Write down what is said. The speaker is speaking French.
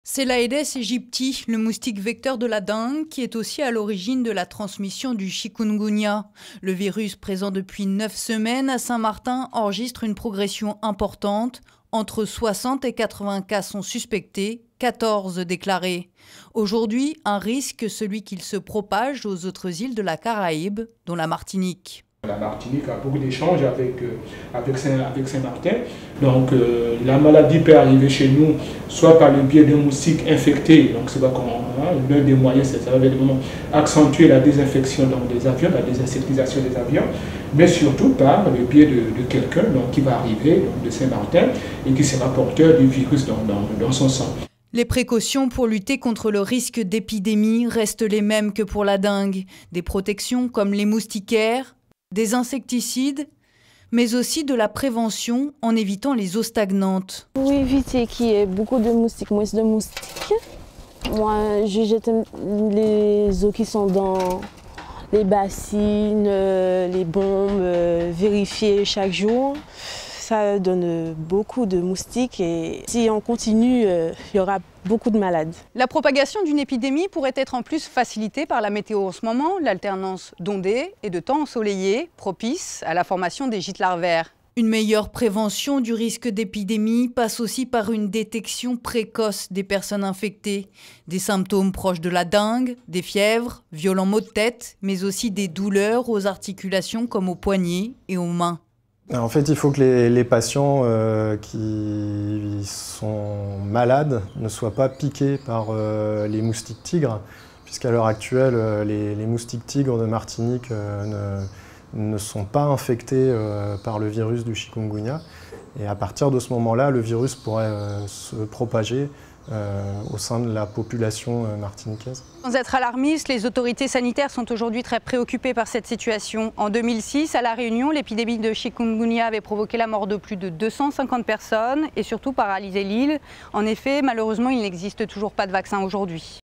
C'est l'Aedes aegypti, le moustique vecteur de la dengue, qui est aussi à l'origine de la transmission du chikungunya. Le virus présent depuis 9 semaines à Saint-Martin enregistre une progression importante. Entre 60 et 80 cas sont suspectés, 14 déclarés. Aujourd'hui, un risque, celui qu'il se propage aux autres îles de la Caraïbe, dont la Martinique. La Martinique a beaucoup d'échanges avec Saint-Martin. Donc la maladie peut arriver chez nous soit par le biais d'un moustique infecté. Donc c'est pas l'un des moyens, c'est ça, évidemment accentuer la désinfection des avions, la désinsectisation des avions, mais surtout par le biais de quelqu'un qui va arriver de Saint-Martin et qui sera porteur du virus dans son sang. Les précautions pour lutter contre le risque d'épidémie restent les mêmes que pour la dengue. Des protections comme les moustiquaires, des insecticides, mais aussi de la prévention en évitant les eaux stagnantes. Pour éviter qu'il y ait beaucoup de moustiques, moins de moustiques, moi je jette les eaux qui sont dans les bassines, les bombes, vérifier chaque jour. Ça donne beaucoup de moustiques et si on continue, il y aura beaucoup de malades. La propagation d'une épidémie pourrait être en plus facilitée par la météo en ce moment, l'alternance d'ondées et de temps ensoleillés, propice à la formation des gîtes larvaires. Une meilleure prévention du risque d'épidémie passe aussi par une détection précoce des personnes infectées. Des symptômes proches de la dengue, des fièvres, violents maux de tête, mais aussi des douleurs aux articulations comme aux poignets et aux mains. En fait, il faut que les patients qui sont malades ne soient pas piqués par les moustiques tigres, puisqu'à l'heure actuelle, les moustiques tigres de Martinique ne sont pas infectés par le virus du chikungunya. Et à partir de ce moment-là, le virus pourrait se propager au sein de la population martiniquaise. Sans être alarmiste, les autorités sanitaires sont aujourd'hui très préoccupées par cette situation. En 2006, à La Réunion, l'épidémie de chikungunya avait provoqué la mort de plus de 250 personnes et surtout paralysé l'île. En effet, malheureusement, il n'existe toujours pas de vaccin aujourd'hui.